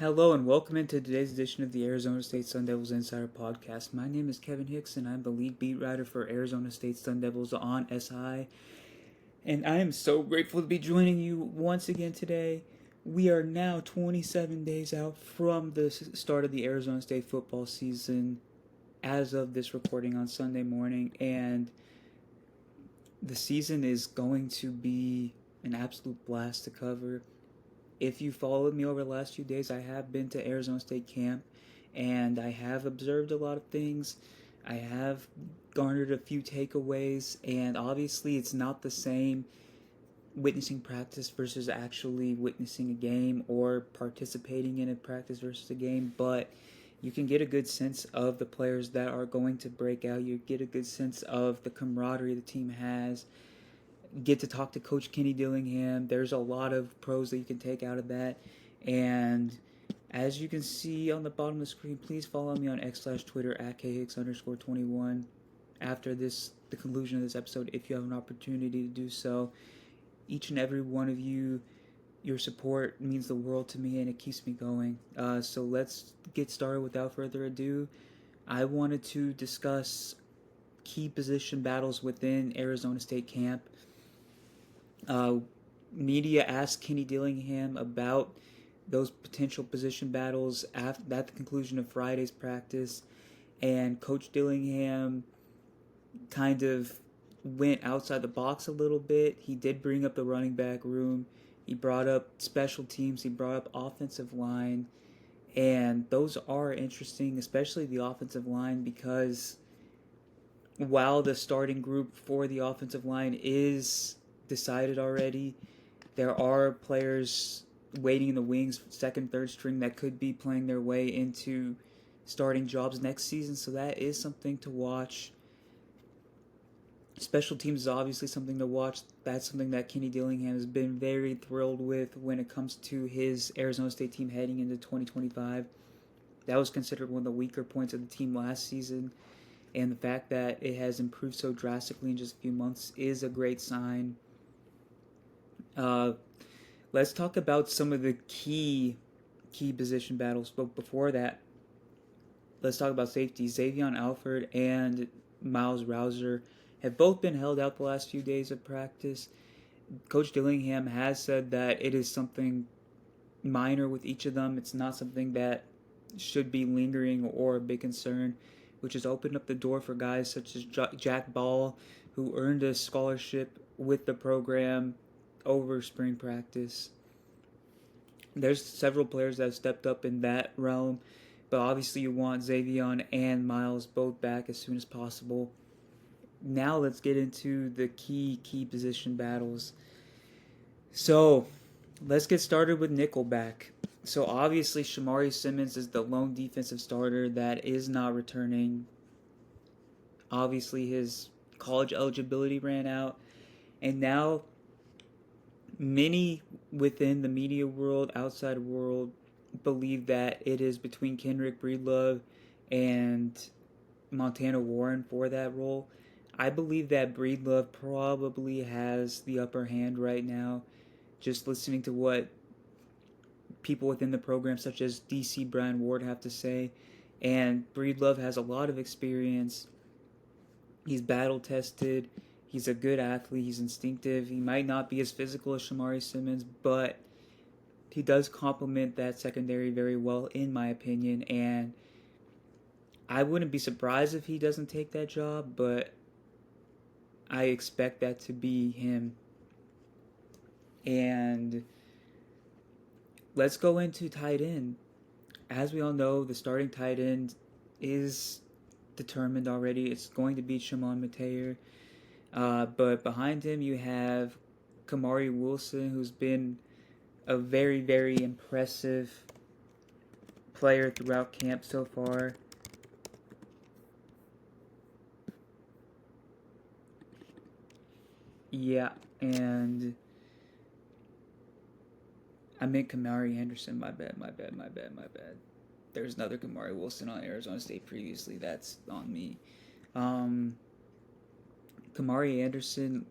Hello and welcome into today's edition of the Arizona State Sun Devils Insider Podcast. My name is Kevin Hicks and I'm the lead beat writer for Arizona State Sun Devils on SI. And I am so grateful to be joining you once again today. We are now 27 days out from the start of the Arizona State football season as of this recording on Sunday morning. And the season is going to be an absolute blast to cover. If you followed me over the last few days, I have been to Arizona State camp and I have observed a lot of things. I have garnered a few takeaways, and obviously, it's not the same witnessing practice versus actually witnessing a game or participating in a practice versus a game, but you can get a good sense of the players that are going to break out. You get a good sense of the camaraderie the team has, get to talk to Coach Kenny Dillingham. There's a lot of pros that you can take out of that. And as you can see on the bottom of the screen, please follow me on X/Twitter at KHicks_21 after the conclusion of this episode if you have an opportunity to do so. Each and every one of you, your support means the world to me and it keeps me going. So let's get started without further ado. I wanted to discuss key position battles within Arizona State camp. Uh, Media asked Kenny Dillingham about those potential position battles at the conclusion of Friday's practice, and Coach Dillingham kind of went outside the box a little bit. He did bring up the running back room. He brought up special teams. He brought up offensive line. And those are interesting, especially the offensive line, because while the starting group for the offensive line is decided already, there are players waiting in the wings, second, third string, that could be playing their way into starting jobs next season. So that is something to watch. Special teams is obviously something to watch. That's something that Kenny Dillingham has been very thrilled with when it comes to his Arizona State team heading into 2025. That was considered one of the weaker points of the team last season, and the fact that it has improved so drastically in just a few months is a great sign. Uh, let's talk about some of the key position battles. But before that, let's talk about safety. Xavion Alford and Miles Rouser have both been held out the last few days of practice. Coach Dillingham has said that it is something minor with each of them. It's not something that should be lingering or a big concern, which has opened up the door for guys such as Jack Ball, who earned a scholarship with the program over spring practice. There's several players that have stepped up in that realm, but obviously you want Xavion and Miles both back as soon as possible. Now let's get into the key position battles. So let's get started with Nickelback. So obviously Shamari Simmons is the lone defensive starter that is not returning. Obviously his college eligibility ran out, and now many within the media world, outside world, believe that it is between Kendrick Breedlove and Montana Warren for that role. I believe that Breedlove probably has the upper hand right now, just listening to what people within the program, such as DC Brian Ward, have to say. And Breedlove has a lot of experience. He's battle tested. He's a good athlete. He's instinctive. He might not be as physical as Shamari Simmons, but he does complement that secondary very well, in my opinion. And I wouldn't be surprised if he doesn't take that job, but I expect that to be him. And let's go into tight end. As we all know, the starting tight end is determined already. It's going to be Shimon Mateer. But behind him, you have Kamari Wilson, who's been a very, very impressive player throughout camp so far. Yeah, and I meant Kamari Henderson. My bad. There's another Kamari Wilson on Arizona State previously. That's on me. Um, Kamari Anderson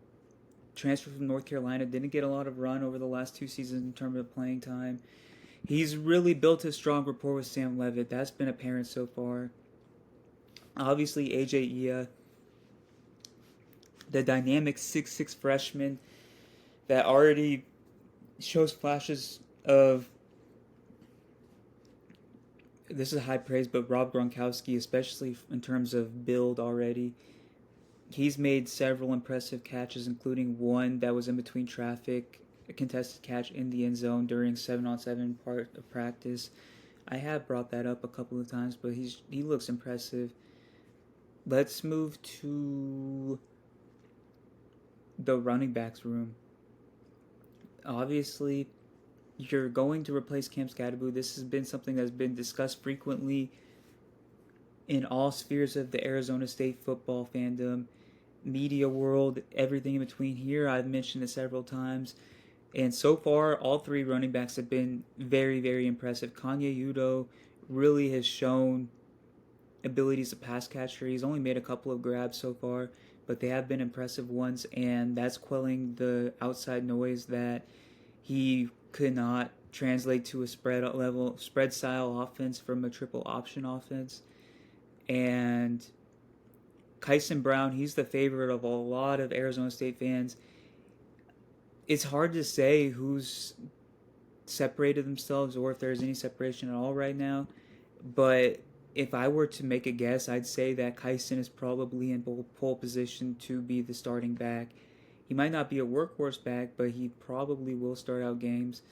transferred from North Carolina, didn't get a lot of run over the last two seasons in terms of playing time. He's really built a strong rapport with Sam Levitt. That's been apparent so far. Obviously, AJ Ia, the dynamic 6'6" freshman that already shows flashes of, this is high praise, but Rob Gronkowski, especially in terms of build already. He's made several impressive catches, including one that was in between traffic, a contested catch in the end zone during 7-on-7 part of practice. I have brought that up a couple of times, but he looks impressive. Let's move to the running backs room. Obviously, you're going to replace Cam Skattebo. This has been something that's been discussed frequently in all spheres of the Arizona State football fandom, media world, everything in between. Here, I've mentioned it several times. And so far, all three running backs have been very, very impressive. Kanye Udo really has shown abilities to pass catcher. He's only made a couple of grabs so far, but they have been impressive ones, and that's quelling the outside noise that he could not translate to a spread style offense from a triple option offense. And Kyson Brown, he's the favorite of a lot of Arizona State fans. It's hard to say who's separated themselves or if there's any separation at all right now, but if I were to make a guess, I'd say that Kyson is probably in pole position to be the starting back. He might not be a workhorse back, but he probably will start out games.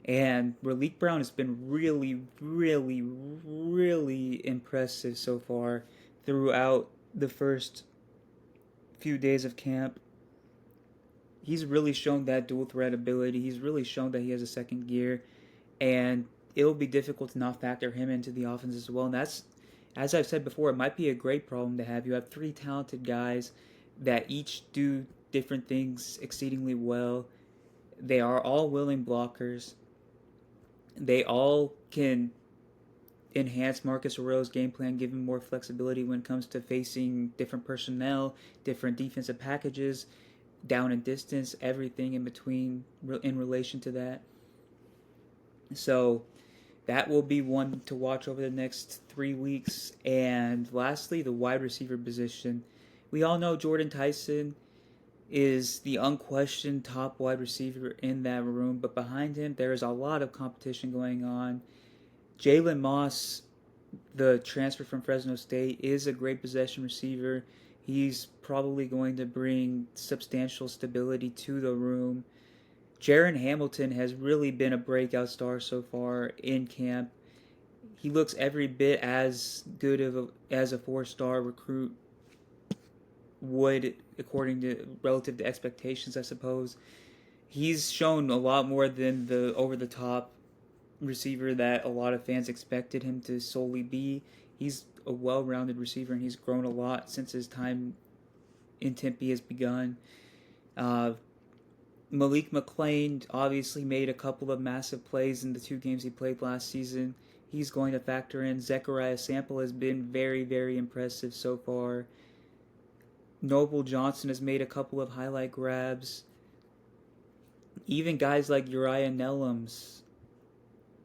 And Raleek Brown has been really, really, really impressive so far throughout the first few days of camp. He's really shown that dual threat ability. He's really shown that he has a second gear. And it'll be difficult to not factor him into the offense as well. And that's, as I've said before, it might be a great problem to have. You have three talented guys that each do different things exceedingly well. They are all willing blockers. They all can enhance Marcus Aurelio's game plan, give him more flexibility when it comes to facing different personnel, different defensive packages, down and distance, everything in between in relation to that. So that will be one to watch over the next 3 weeks. And lastly, the wide receiver position. We all know Jordan Tyson is the unquestioned top wide receiver in that room, but behind him there is a lot of competition going on. Jalen Moss, the transfer from Fresno State, is a great possession receiver. He's probably going to bring substantial stability to the room. Jaron Hamilton has really been a breakout star so far in camp. He looks every bit as good as a 4-star recruit would, according to relative to expectations, I suppose. He's shown a lot more than the over-the-top receiver that a lot of fans expected him to solely be. He's a well-rounded receiver, and he's grown a lot since his time in Tempe has begun. Malik McClain obviously made a couple of massive plays in the 2 games he played last season. He's going to factor in. Zechariah Sample has been very, very impressive so far. Noble Johnson has made a couple of highlight grabs. Even guys like Uriah Nellums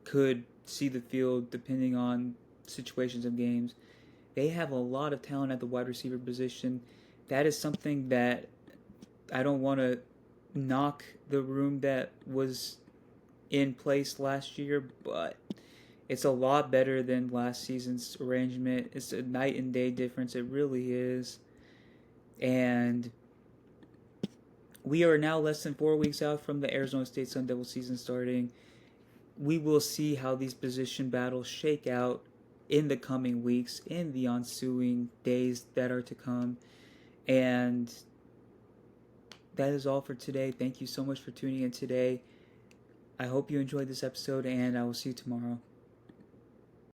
could see the field depending on situations of games. They have a lot of talent at the wide receiver position. That is something that I don't want to knock the room that was in place last year, but it's a lot better than last season's arrangement. It's a night and day difference. It really is. And we are now less than 4 weeks out from the Arizona State Sun Devil season starting. We will see how these position battles shake out in the coming weeks, in the ensuing days that are to come. And that is all for today. Thank you so much for tuning in today. I hope you enjoyed this episode, and I will see you tomorrow.